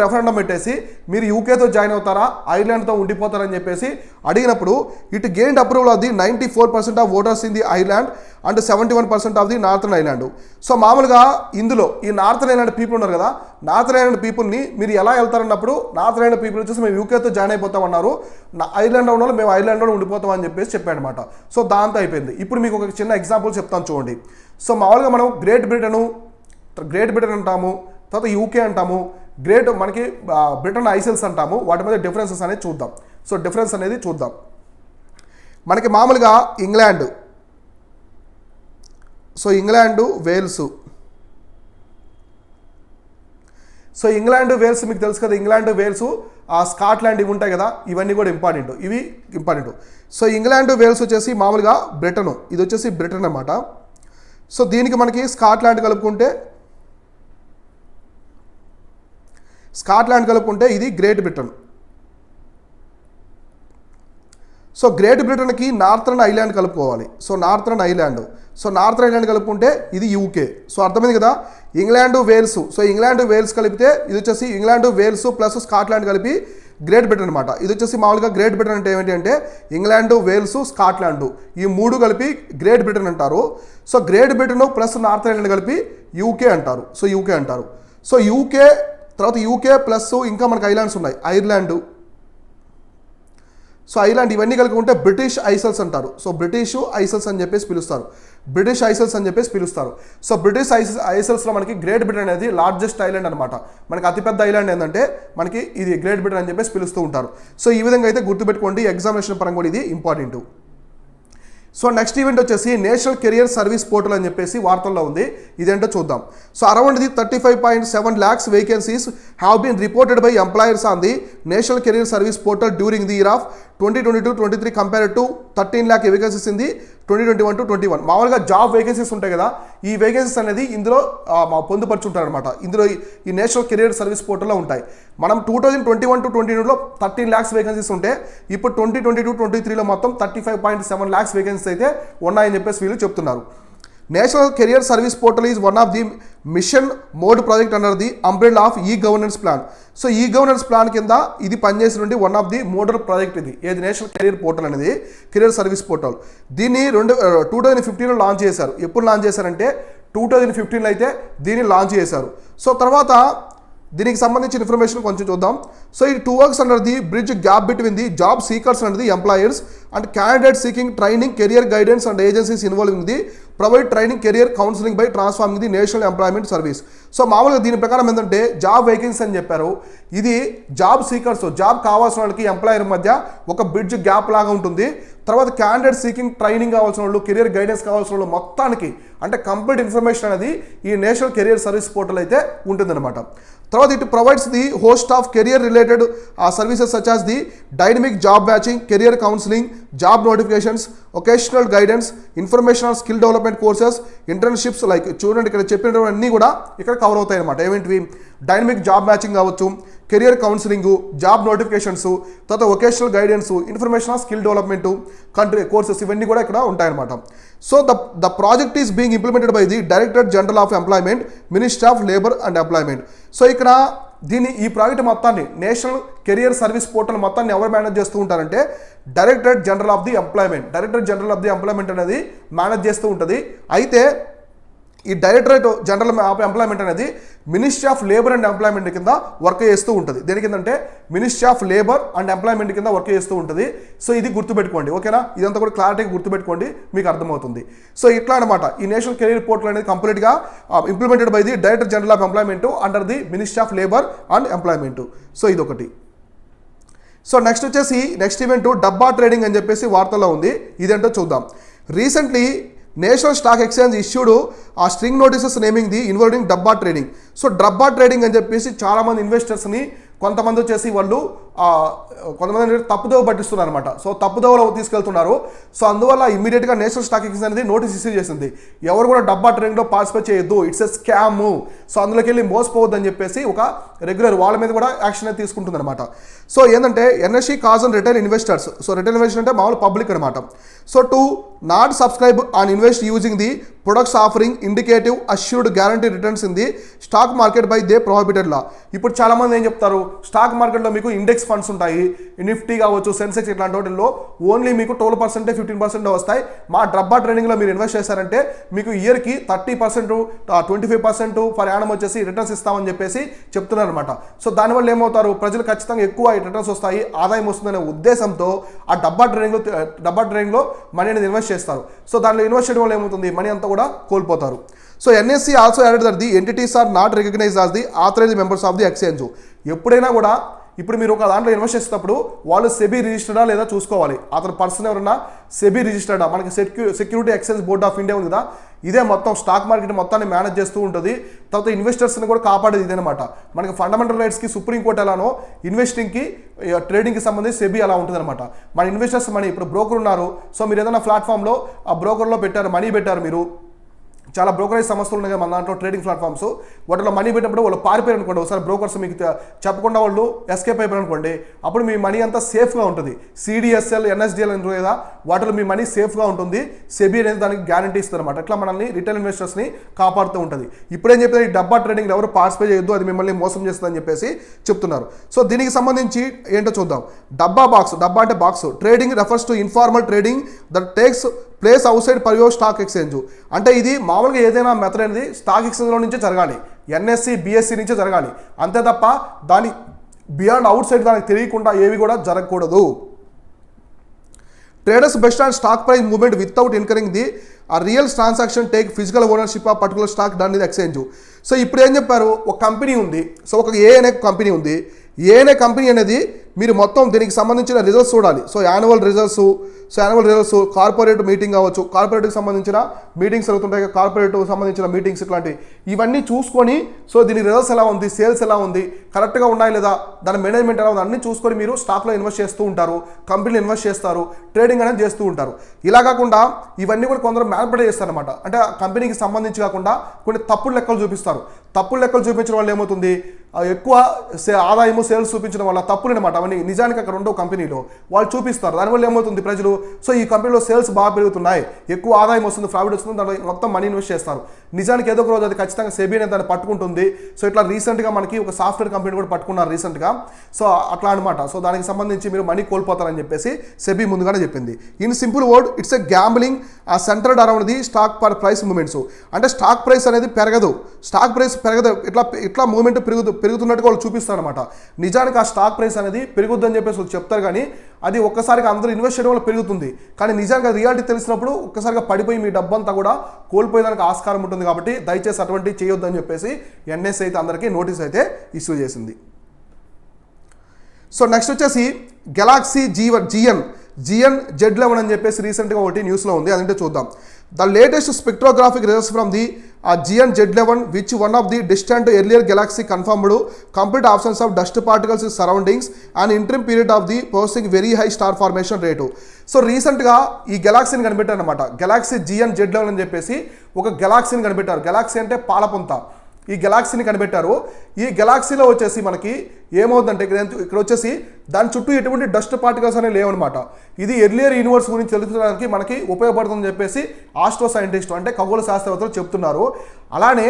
రెఫరెండం పెట్టేసి మీరు యూకేతో join అవుతారా, ఐర్లాండ్తో ఉండిపోతారని చెప్పేసి అడిగినప్పుడు it gained approval of the 94% of voters in the island and 71% of the northern island. So మామూలుగా ఇందులో ఈ నార్థర్న్ ఐలాండ్ పీపుల్ ఉన్నారు కదా, నార్థర్న్ ఐలాండ్ పీపుల్ని మీరు ఎలా వెళ్తారన్నప్పుడు నార్థర్న్ ఐలాండ్ పీపుల్ వచ్చేసి మేము యూకేతో జాయిన్ అయిపోతామన్నారు, ఐర్లాండ్లో ఉన్న వాళ్ళు మేము ఐర్లాండ్లో ఉండిపోతాం అని చెప్పేసి చెప్పాడనమాట. సో దాంతో అయిపోయింది. ఇప్పుడు మీకు ఒక చిన్న ఎగ్జాంపుల్ చెప్తాను చూడండి. సో మామూలుగా మనం గ్రేట్ బ్రిటన్ అంటాము, తర్వాత యూకే అంటాము, మనకి బ్రిటన్ ఐసెల్స్ అంటాము. వాటి మీద డిఫరెన్సెస్ అనేది చూద్దాం. సో డిఫరెన్స్ అనేది చూద్దాం. మనకి మామూలుగా England, so England, Wales. So England, Wales మీకు తెలుసు కదా, ఇంగ్లాండ్, వేల్స్, స్కాట్లాండ్ ఇవి ఉంటాయి కదా, ఇవన్నీ కూడా ఇంపార్టెంట్. సో ఇంగ్లాండ్, వేల్స్ వచ్చేసి మామూలుగా బ్రిటన్, ఇది వచ్చేసి బ్రిటన్ అన్నమాట. సో దీనికి మనకి స్కాట్లాండ్ కలుపుకుంటే ఇది గ్రేట్ బ్రిటన్. సో గ్రేట్ బ్రిటన్కి నార్థర్న్ ఐలాండ్ కలుపుకోవాలి. సో నార్థర్న్ ఐలాండ్ కలుపుకుంటే ఇది యూకే. సో అర్థమైంది కదా, England, Wales. So England, Wales కలిపితే ఇది వచ్చేసి ఇంగ్లాండ్, వేల్స్ ప్లస్ స్కాట్లాండ్ కలిపి గ్రేట్ బ్రిటన్ అనమాట. ఇది వచ్చేసి మామూలుగా గ్రేట్ బ్రిటన్ అంటే ఏమిటి అంటే, ఇంగ్లాండ్, వేల్స్, స్కాట్లాండ్ ఈ 3 కలిపి గ్రేట్ బ్రిటన్ అంటారు. So great Britain plus northern island కలిపి యూకే అంటారు. సో యూకే తర్వాత యూకే ప్లస్ ఇంకా మనకి ఐలాండ్స్ ఉన్నాయి, ఐర్లాండ్. సో ఐలాండ్ ఇవన్నీ కలుపుకుంటే బ్రిటిష్ ఐసెల్స్ అంటారు. సో బ్రిటిష్ ఐసెల్స్ అని చెప్పేసి పిలుస్తారు. సో బ్రిటిష్ ఐసెల్స్లో మనకి గ్రేట్ బ్రిటన్ అనేది లార్జెస్ట్ ఐలాండ్ అనమాట. మనకి అతిపెద్ద ఐలాండ్ ఏంటంటే మనకి ఇది గ్రేట్ బ్రిటన్ అని చెప్పేసి పిలుస్తూ ఉంటారు. సో ఈ విధంగా అయితే గుర్తుపెట్టుకోండి, ఎగ్జామినేషన్ పరంగా కూడా ఇది ఇంపార్టెంట్. సో నెక్స్ట్ ఈవెంట్ వచ్చేసి నేషనల్ కెరియర్ సర్వీస్ పోర్టల్ అని చెప్పేసి వార్తల్లో ఉంది. ఇదేంటో చూద్దాం. So around the 35.7 lakhs vacancies have been reported by employers on the national career service portal during the year of 2022-23 compared to 13 lakh vacancies in the 2021-21. మామూలుగా job vacancies ఉంటాయి కదా, ఈ వేకెన్సీస్ అనేది ఇందులో పొందుపరుచుంటారనమాట. ఇందులో ఈ నేషనల్ కెరియర్ సర్వీస్ పోర్టల్లో ఉంటాయి. మనం 2021-22లో 13 lakhs వేకెన్సీస్ ఉంటే ఇప్పుడు 2022-23లో మొత్తం 35.7 lakhs వేకెన్సీస్ అయితే ఉన్నాయని చెప్పేసి వీళ్ళు చెప్తున్నారు. National career service portal is one of the mission mode project under the umbrella of e governance plan. So e governance plan కింద ఇది పనిచేసినటువంటి one of the model project ఇది ఏది నేషనల్ కెరియర్ పోర్టల్ అనేది కెరియర్ సర్వీస్ పోర్టల్. దీన్ని 2015లో launch చేశారు. ఎప్పుడు launch చేశారంటే 2015లో అయితే దీన్ని లాంచ్ చేశారు. సో తర్వాత దీనికి సంబంధించిన ఇన్ఫర్మేషన్ కొంచెం చూద్దాం. సో ఇది 2 works under the bridge gap between the job seekers and the employers and candidate seeking training career guidance and agencies involving the provide training career counselling by transforming the national employment service. So మామూలుగా దీని ప్రకారం ఏంటంటే job vacancy అని చెప్పారు. ఇది job seekers job కావాల్సిన వాళ్ళకి employer మధ్య ఒక బ్రిడ్జ్ గ్యాప్ లాగా ఉంటుంది. తర్వాత క్యాండిడేట్ సీకింగ్ ట్రైనింగ్ కావాల్సిన వాళ్ళు కెరియర్ గైడెన్స్ కావాల్సిన వాళ్ళు మొత్తానికి అంటే కంప్లీట్ ఇన్ఫర్మేషన్ అనేది ఈ నేషనల్ కెరియర్ సర్వీస్ పోర్టల్ అయితే ఉంటుందన్నమాట. తర్వాత it provides the host of career related services such as the dynamic job matching, career counselling, job notifications, vocational guidance, information on skill development courses, internships. Like చూడండి ఇక్కడ చెప్పినవన్నీ కూడా ఇక్కడ cover అవుతాయి అనమాట. ఏమిటివి? డైనమిక్ జాబ్ మ్యాచింగ్ కావచ్చు, career counselling, job notifications, తర్వాత vocational guidance, information on skill development, country courses ఇవన్నీ కూడా ఇక్కడ ఉంటాయన్నమాట. So the project is being implemented by the director general of employment, ministry of labour and employment. So ఇక్కడ ఈ project మొత్తాన్ని national career service portal మొత్తాన్ని ఎవరు manage చేస్తూ ఉంటారంటే director general of the employment అనేది మేనేజ్ చేస్తూ ఉంటుంది. అయితే ఈ డైరెక్టరేట్ జనరల్ ఆఫ్ ఎంప్లాయ్మెంట్ అనేది ministry of labour and employment కింద వర్క్ చేస్తూ ఉంటుంది. దేని కిందంటే ministry of labour and employment కింద వర్క్ చేస్తూ ఉంటుంది. సో ఇది గుర్తుపెట్టుకోండి, ఓకేనా? ఇదంతా కూడా క్లారిటీగా గుర్తుపెట్టుకోండి, మీకు అర్థమవుతుంది. సో ఇట్లా అనమాట ఈ నేషనల్ కెరీర్ పోర్టల్ అనేది కంప్లీట్గా implemented by the director general of employment under the ministry of labour and employment. So ఇదొకటి. So next event dabba trading అని చెప్పేసి వార్తల్లో ఉంది. ఇదేంటో చూద్దాం. Recently national stock exchange issued a stringent notices naming the involving dabba trading. So dabba trading అని చెప్పేసి చాలామంది ఇన్వెస్టర్స్ని కొంతమంది వచ్చేసి వాళ్ళు కొంతమంది తప్పుదోవ పట్టిస్తున్నారు అనమాట. సో తప్పుదోవలో తీసుకెళ్తున్నారు. సో అందువల్ల ఇమీడియట్గా నేషనల్ స్టాక్ ఎక్స్చేంజ్ అనేది నోటీస్ ఇష్యూ చేసింది. ఎవరు కూడా డబ్బా ట్రేడింగ్లో పార్టిసిపేట్ చేయొద్దు, ఇట్స్ ఎ స్కామ్. సో అందులోకి వెళ్ళి మోసపోవద్దని చెప్పేసి ఒక రెగ్యులర్ వాళ్ళ మీద కూడా యాక్షన్ అయితే తీసుకుంటుంది అనమాట. సో ఏంటంటే NSE cause and retail investors. So retail investor అంటే మామూలు పబ్లిక్ అనమాట. So to not subscribe on invest using the products offering indicative assured guarantee returns in the stock market by they prohibited law. ఇప్పుడు చాలామంది ఏం చెప్తారు, stock మార్కెట్లో మీకు index funds ఉంటాయి, నిఫ్టీ కావచ్చు, సెన్సెక్స్ ఇట్లాంటి వాటిల్లో ఓన్లీ మీకు 12% 15% వస్తాయి. మా డబ్బా ట్రేడింగ్లో మీరు ఇన్వెస్ట్ చేశారంటే మీకు ఇయర్కి 30% 25% ఫర్ యానం వచ్చేసి రిటర్న్స్ ఇస్తామని చెప్పేసి చెప్తున్నారు అనమాట. సో దానివల్ల ఏమవుతారు, ప్రజలు ఖచ్చితంగా ఎక్కువ రిటర్న్స్ వస్తాయి, ఆదాయం వస్తుందనే ఉద్దేశంతో ఆ డబ్బా ట్రేడింగ్లో మనీ అనేది ఇన్వెస్ట్ చేస్తారు. సో దాంట్లో ఇన్వెస్ట్ చేయడం వల్ల ఏమవుతుంది, మనీ అంతా కూడా కోల్పోతారు. So NSE also added that the entities are not recognised as the authorised members of the exchange. ఎప్పుడైనా కూడా ఇప్పుడు మీరు ఒక దాంట్లో ఇన్వెస్ట్ చేసేటప్పుడు వాళ్ళు సెబీ రిజిస్టర్డా లేదా చూసుకోవాలి. అతను పర్సన్ ఎవరన్నా సెబీ రిజిస్టర్డా, మనకి security exchange board of India ఉంది కదా, ఇదే మొత్తం స్టాక్ మార్కెట్ మొత్తాన్ని మేనేజ్ చేస్తూ ఉంటుంది. తర్వాత ఇన్వెస్టర్స్ని కూడా కాపాడేది ఇదేనమాట. మనకి ఫండమెంటల్ రైట్స్కి సుప్రీంకోర్టు ఎలానో ఇన్వెస్టింగ్కి ట్రేడింగ్కి సంబంధించి సెబీ అలా ఉంటుంది అనమాట. మన ఇన్వెస్టర్స్ మనీ ఇప్పుడు బ్రోకర్ ఉన్నారు. సో మీరు ఏదైనా ప్లాట్ఫామ్లో ఆ బ్రోకర్లో పెట్టారు, మనీ పెట్టారు, మీరు చాలా బ్రోకరేజ్ సంస్థలు ఉన్నాయి మన దాంట్లో ట్రేడింగ్ ప్లాట్ఫామ్స్, వాటిలో మనీ పెట్టినప్పుడు వాళ్ళు పారిపోయారు అనుకోండి, ఒకసారి బ్రోకర్స్ మీకు చెప్పకుండా వాళ్ళు ఎస్కేప్ అయిపోయారు అనుకోండి, అప్పుడు మీ మనీ అంతా సేఫ్గా ఉంటుంది. సిడిఎస్ఎల్, ఎన్ఎస్డిఎల్ ఉంటుంది కదా, వాటిలో మీ మనీ సేఫ్గా ఉంటుంది. సెబీ అనేది దానికి గ్యారంటీ ఇస్తుంది అనమాట. ఇట్లా మనల్ని రిటైల్ ఇన్వెస్టర్స్ని కాపాడుతూ ఉంటుంది. ఇప్పుడేం చెప్పిన ఈ డబ్బా ట్రేడింగ్ ఎవరు పార్టిసిపేట్ చేయొద్దు, అది మిమ్మల్ని మోసం చేస్తుందని చెప్పేసి చెప్తున్నారు. సో దీనికి సంబంధించి ఏంటో చూద్దాం. డబ్బా అంటే box. Trading refers to informal trading that takes place out side per stock exchange. అంటే ఇది మామూలుగా ఏదైనా మెథడ్ అనేది స్టాక్ ఎక్స్చేంజ్లో నుంచే జరగాలి, ఎన్ఎస్సి బిఎస్సి నుంచే జరగాలి, అంతే తప్ప దాని బియాండ్ అవుట్ సైడ్ దానికి తెలియకుండా ఏవి కూడా జరగకూడదు. Traders best on stock price movement without incurring the real transaction take physical ownership of particular stock done in exchange. So ఇప్పుడు ఏం చెప్పారు, ఒక కంపెనీ ఉంది. సో ఒక ఏ అనే కంపెనీ ఉంది. ఏ అనే కంపెనీ అనేది మీరు మొత్తం దీనికి సంబంధించిన రిజల్ట్స్ చూడాలి. So annual results, corporate meeting కావచ్చు, కార్పొరేట్కి సంబంధించిన మీటింగ్స్ జరుగుతుంటాయి, కార్పొరేట్కి సంబంధించిన మీటింగ్స్ ఇట్లాంటివి ఇవన్నీ చూసుకొని, సో దీని రిజల్ట్స్ ఎలా ఉంది, సేల్స్ ఎలా ఉంది, కరెక్ట్గా ఉన్నాయా లేదా, దాని మేనేజ్మెంట్ ఎలా ఉంది అన్నీ చూసుకొని మీరు స్టాక్లో ఇన్వెస్ట్ చేస్తూ ఉంటారు, కంపెనీలో ఇన్వెస్ట్ చేస్తారు, ట్రేడింగ్ అనేది చేస్తూ ఉంటారు. ఇలా కాకుండా ఇవన్నీ కూడా కొందరు మ్యానిపులేట్ చేస్తారనమాట. అంటే ఆ కంపెనీకి సంబంధించి కాకుండా కొన్ని తప్పుడు లెక్కలు చూపిస్తారు. తప్పుడు లెక్కలు చూపించడం వల్ల ఏమవుతుంది, ఎక్కువ ఆదాయము సేల్స్ చూపించడం వల్ల తప్పులు అనమాట. అవన్నీ నిజానికి అక్కడ ఉండవు కంపెనీలో, వాళ్ళు చూపిస్తారు. దానివల్ల ఏమవుతుంది ప్రజలు, సో ఈ కంపెనీలో సేల్స్ బాగా పెరుగుతున్నాయి, ఎక్కువ ఆదాయం వస్తుంది, ప్రాఫిట్ వస్తుంది, దాంట్లో మొత్తం మనీ ఇన్వెస్ట్ చేస్తారు. నిజానికి ఏదో ఒక రోజు అది ఖచ్చితంగా సెబీ అనేది దాన్ని పట్టుకుంటుంది. సో ఇట్లా రీసెంట్గా మనకి ఒక సాఫ్ట్వేర్ కంపెనీ కూడా పట్టుకున్నారు రీసెంట్గా. సో అట్లా అనమాట. సో దానికి సంబంధించి మీరు మనీ కోల్పోతారని చెప్పేసి సెబీ ముందుగానే చెప్పింది. In simple word, it's a gambling centred around the stock per price movements. అంటే స్టాక్ ప్రైస్ అనేది పెరగదు, స్టాక్ ప్రైస్ పెరగదు, ఇట్లా మూమెంట్ పెరుగుతున్నట్టుగా వాళ్ళు చూపిస్తారు అనమాట. నిజానికి ఆ స్టాక్ ప్రైస్ అనేది పెరుగుద్దని చెప్పేసి వాళ్ళు చెప్తారు, కానీ అది ఒక్కసారిగా అందరూ ఇన్వెస్ట్ చేయడం వల్ల పెరుగుతుంది. కానీ నిజానికి రియాలిటీ తెలిసినప్పుడు ఒక్కసారిగా పడిపోయి మీ డబ్బంతా కూడా కోల్పోయేదానికి ఆస్కారం ఉంటుంది. కాబట్టి దయచేసి అటువంటి చేయొద్దని చెప్పేసి ఎన్ఎస్ అయితే అందరికీ నోటీస్ అయితే ఇష్యూ చేసింది. సో నెక్స్ట్ వచ్చేసి గెలాక్సీ GN Z11 అని చెప్పేసి రీసెంట్గా ఒకటి న్యూస్లో ఉంది, అదంటే చూద్దాం. The latest spectrographic results from the GN Z11 which one of the distant earlier galaxy confirmed complete absence of dust particles in surroundings and interim period of the posting very high star formation rate. So రీసెంట్గా ఈ గెలాక్సీని కనిపెట్టారు అనమాట. Galaxy GN Z11 అని చెప్పేసి ఒక గెలాక్సీని కనిపెట్టారు. Galaxy అంటే పాలపుంత. ఈ గెలాక్సీని కనిపెట్టారు. ఈ గెలాక్సీలో వచ్చేసి మనకి ఏమవుతుందంటే ఇక్కడ వచ్చేసి దాని చుట్టూ ఎటువంటి డస్ట్ పార్టికల్స్ అనేవి లేవన్నమాట. ఇది ఎర్లియర్ యూనివర్స్ గురించి తెలుసుకోవడానికి మనకి ఉపయోగపడుతుందని చెప్పేసి ఆస్ట్రో సైంటిస్ట్ అంటే ఖగోళ శాస్త్రవేత్తలు చెప్తున్నారు. అలానే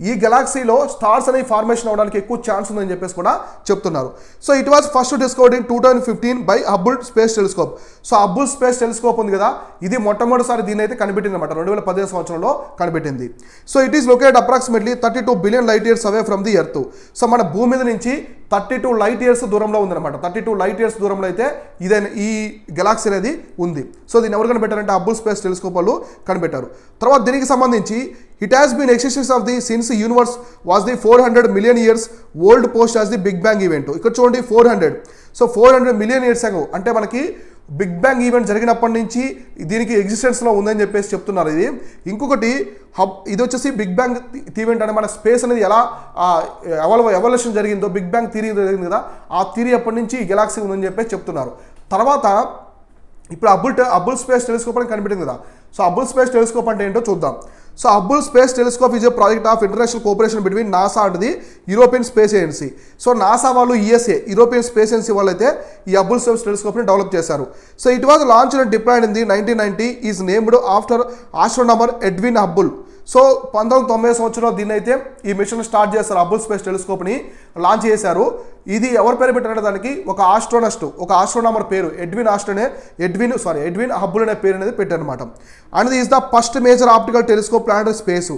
ఈ గెలాక్సీలో స్టార్స్ అనేవి ఫార్మేషన్ అవడానికి ఎక్కువ ఛాన్స్ ఉందని చెప్పేసి కూడా చెప్తున్నారు. So it was first discovered in 2015 by Hubble space telescope. So Hubble space telescope ఉంది కదా, ఇది మొట్టమొదటిసారి దీన్ని అయితే కనిపెట్టింది అనమాట. 2015 సంవత్సరంలో కనిపెట్టింది. So it is located approximately 32 billion light years away from the earth. So మన భూమి మీద నుంచి 32 లైట్ ఇయర్స్ దూరంలో ఉందన్నమాట. 32 లైట్ ఇయర్స్ దూరంలో అయితే ఇదైనా ఈ గెలాక్సీ అనేది ఉంది. సో దీన్ని ఎవరు కనిపెట్టారంటే హబ్బుల్ స్పేస్ టెలిస్కోప్ వాళ్ళు కనిపెట్టారు. తర్వాత దీనికి సంబంధించి it has been existence of the since universe was the 400 million years old post as the big bang event. ఇక్కడ చూడండి 400. సో 400 మిలియన్ ఇయర్స్ అగో అంటే మనకి బిగ్ బ్యాంగ్ ఈవెంట్ జరిగినప్పటి నుంచి దీనికి ఎగ్జిస్టెన్స్లో ఉందని చెప్పేసి చెప్తున్నారు. ఇది ఇంకొకటి ఇది వచ్చేసి బిగ్ బ్యాంగ్ ఈవెంట్ అంటే మన స్పేస్ అనేది ఎలా ఎవల్యూషన్ జరిగిందో, బిగ్ బ్యాంగ్ థియరీ జరిగింది కదా, ఆ థియరీ అప్పటి నుంచి ఈ గెలాక్సీ ఉందని చెప్పేసి చెప్తున్నారు. తర్వాత ఇప్పుడు హబ్బుల్ స్పేస్ టెలిస్కోప్ అని కనిపెట్టింది కదా. సో హబ్బుల్ స్పేస్ టెలిస్కోప్ అంటే ఏంటో చూద్దాం. So Hubble space telescope is a project of international cooperation between NASA and the European space agency. So NASA వాళ్ళు యూఎస్ఏ యూరోపియన్ స్పేస్ ఏజెన్సీ వాళ్ళు అయితే ఈ హబ్బుల్ స్పేస్ టెలిస్కోప్ని డెవలప్ చేశారు. So it was launch and deployed in the 1990 is named after astronomer Edwin Hubble. So 1990 సంవత్సరంలో దీన్ని అయితే ఈ మిషన్ స్టార్ట్ చేస్తారు. హబ్బుల్ స్పేస్ టెలిస్కోప్ని లాంచ్ చేశారు. ఇది ఎవరి పేరు పెట్టారంటే దానికి ఒక ఆస్ట్రోనామర్ పేరు ఎడ్విన్ హబ్బుల్ అనే పేరు అనేది పెట్టారనమాట. And is the first major optical telescope planet space.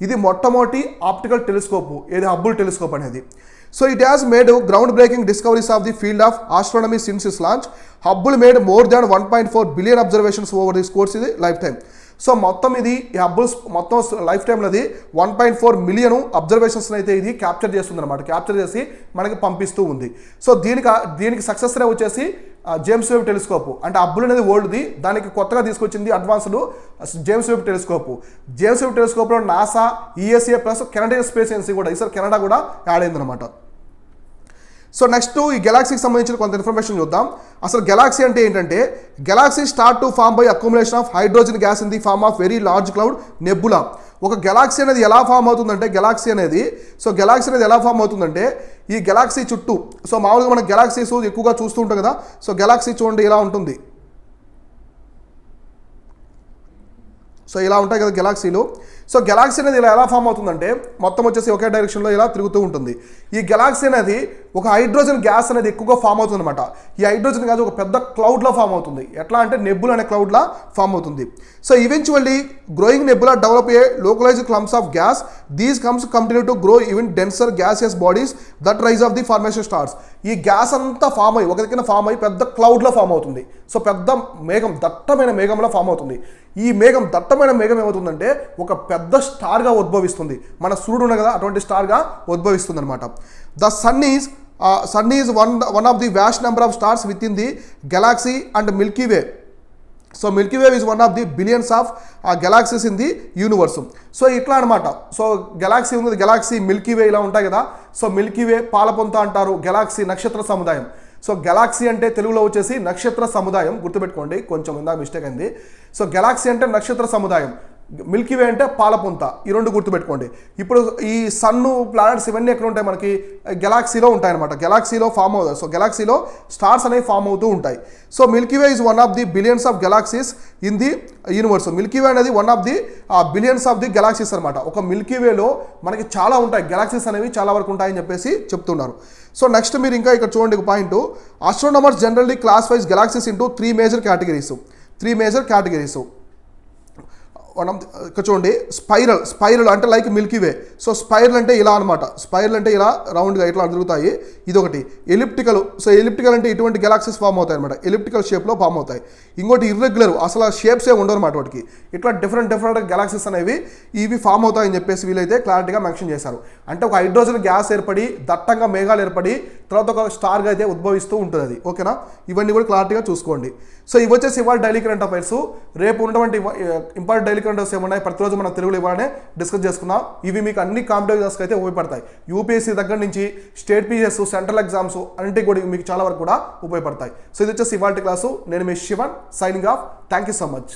ఇది మొట్టమొదటి ఆప్టికల్ టెలిస్కోప్ ఏది హబ్బుల్ టెలిస్కోప్ అనేది. So it has made ground breaking discoveries of the field of astronomy since is launch. Hubble made more than 1.4 billion observations over this course ఇది lifetime. So మొత్తం ఇది ఈ హబ్బుల్స్ మొత్తం life టైంలో అది 1.4 million అబ్జర్వేషన్స్ని అయితే ఇది క్యాప్చర్ చేస్తుంది అనమాట. క్యాప్చర్ చేసి మనకి పంపిస్తూ ఉంది. సో దీనికి సక్సెస్ రే వచ్చేసి జేమ్స్ వెబ్ టెలిస్కోప్. అంటే హబ్బుల్ అనేది ఓల్డ్ది, దానికి కొత్తగా తీసుకొచ్చింది advanced James Webb telescope. James Webb టెలిస్కోప్లో NASA, USA plus Canadian space agency కూడా ఈసారి కెనడా కూడా యాడ్ అయిందనమాట. సో నెక్స్ట్ ఈ గెలాక్సీకి సంబంధించిన కొంత ఇన్ఫర్మేషన్ చూద్దాం. అసలు గెలాక్సీ అంటే ఏంటంటే galaxy start to form by accumulation of hydrogen gas in the form of very large cloud nebula. ఒక గెలాక్సీ అనేది ఎలా ఫామ్ అవుతుందంటే గెలాక్సీ అనేది ఎలా ఫామ్ అవుతుందంటే ఈ గెలాక్సీ చుట్టూ, సో మామూలుగా మనం గెలాక్సీస్ ఎక్కువగా చూస్తూ ఉంటాం కదా. సో గెలాక్సీ చూడండి ఇలా ఉంటుంది. సో ఇలా ఉంటాయి కదా గెలాక్సీలు. సో గెలాక్సీ అనేది ఇలా ఎలా ఫామ్ అవుతుందంటే మొత్తం వచ్చేసి ఒకే డైరెక్షన్లో ఇలా తిరుగుతూ ఉంటుంది. ఈ గెలాక్సీ అనేది ఒక హైడ్రోజన్ గ్యాస్ అనేది ఎక్కువగా ఫామ్ అవుతుంది అనమాట. ఈ హైడ్రోజన్ గ్యాస్ ఒక పెద్ద క్లౌడ్లో ఫామ్ అవుతుంది. ఎట్లా అంటే నెబులా అనే క్లౌడ్లా ఫామ్ అవుతుంది. So eventually growing nebula develop a localized clumps of gas. These comes continue to grow even denser gaseous bodies that rise of the formation stars. ఈ గ్యాస్ అంతా ఫామ్ అయ్యి ఒక దగ్గర ఫామ్ అయ్యి పెద్ద క్లౌడ్లో ఫామ్ అవుతుంది. సో పెద్ద మేఘం, దట్టమైన మేఘంలో ఫామ్ అవుతుంది. ఈ దట్టమైన మేఘం ఏమవుతుందంటే ఒక పెద్ద స్టార్గా ఉద్భవిస్తుంది. మన సూర్యుడు ఉన్న కదా అటువంటి స్టార్గా ఉద్భవిస్తుంది అనమాట. The sun is one of the vast number of stars with in the galaxy and milky way. So Milky way is one of the billions of galaxies in the universe. So ఇట్లా అనమాట. So galaxy ఉంది, galaxy milky way ఇలా ఉంటాయి కదా. So Milky వే పాలపొంత అంటారు, Galaxy నక్షత్ర సముదాయం. So Galaxy అంటే తెలుగులో వచ్చేసి నక్షత్ర సముదాయం, గుర్తుపెట్టుకోండి, కొంచెం ఇందాక మిస్టేక్ అయింది. సో గెలాక్సీ అంటే నక్షత్ర సముదాయం. మిల్కీ వే అంటే పాలపుంత, ఈ రెండు గుర్తుపెట్టుకోండి. ఇప్పుడు ఈ సన్ను ప్లానెట్స్ ఇవన్నీ ఎక్కడ ఉంటాయి, మనకి గెలాక్సీలో ఉంటాయి అనమాట. గెలాక్సీలో ఫామ్ అవుతాయి. సో గెలాక్సీలో స్టార్స్ అనేవి ఫామ్ అవుతూ ఉంటాయి. So Milky Way is one of the billions of galaxies in the universe. Milky Way అనేది one of the billions of the galaxies అనమాట. ఒక మిల్కీ వేలో మనకి చాలా ఉంటాయి, గెలాక్సీస్ అనేవి చాలా వరకు ఉంటాయని చెప్పేసి చెప్తున్నారు. సో నెక్స్ట్ మీరు ఇంకా ఇక్కడ చూడండి ఒక point, astronomers generally classifies galaxies into three major categories. ఇక్కడ చూడండి, స్పైరల్ అంటే లైక్ మిల్కీ వే. సో స్పైరల్ అంటే ఇలా అనమాట, స్పైరల్ అంటే ఇలా రౌండ్గా ఇట్లా తిరుగుతాయి, ఇదొకటి. ఎలిప్టికల్, సో ఎలిప్టికల్ అంటే ఇటువంటి గెలాక్సీస్ ఫామ్ అవుతాయి అనమాట, ఎలిప్టికల్ షేప్లో ఫామ్ అవుతాయి. ఇంకోటి ఇర్రెగ్యులర్, అసలు షేప్స్ ఏ ఉండవు అనమాట వాటికి. ఇట్లా డిఫరెంట్ గెలాక్సీస్ అనేవి ఇవి ఫామ్ అవుతాయని చెప్పేసి వీళ్ళైతే క్లారిటీగా మెన్షన్ చేశారు. అంటే ఒక హైడ్రోజన్ గ్యాస్ ఏర్పడి దట్టంగా మేఘాలు ఏర్పడి తర్వాత ఒక స్టార్గా అయితే ఉద్భవిస్తూ ఉంటుంది అది. ఓకేనా, ఇవన్నీ కూడా క్లారిటీగా చూసుకోండి. సో ఇవి వచ్చేసి ఇవాళ డైలీ కరెంట్ అఫైర్స్. రేపు ఉన్నటువంటి ఇంపార్టెంట్ డైలీ కరెంట్ అఫైర్స్ ఏమన్నాయి ప్రతిరోజు మనం తెలుగులో ఇవ్వాలనే డిస్కస్ చేసుకున్నాం. ఇవి మీకు అన్ని కాంపిటేటివ్ ఎగ్జామ్స్కి అయితే ఉపయోగపడతాయి. యూపీఎస్సీ దగ్గర నుంచి స్టేట్ పీఎస్, సెంట్రల్ ఎగ్జామ్స్ అన్నింటికి కూడా మీకు చాలా వరకు కూడా ఉపయోగపడతాయి. సో ఇది వచ్చేసి ఇవాళ క్లాసు. నేను మీ Shivan, signing off. Thank you so much.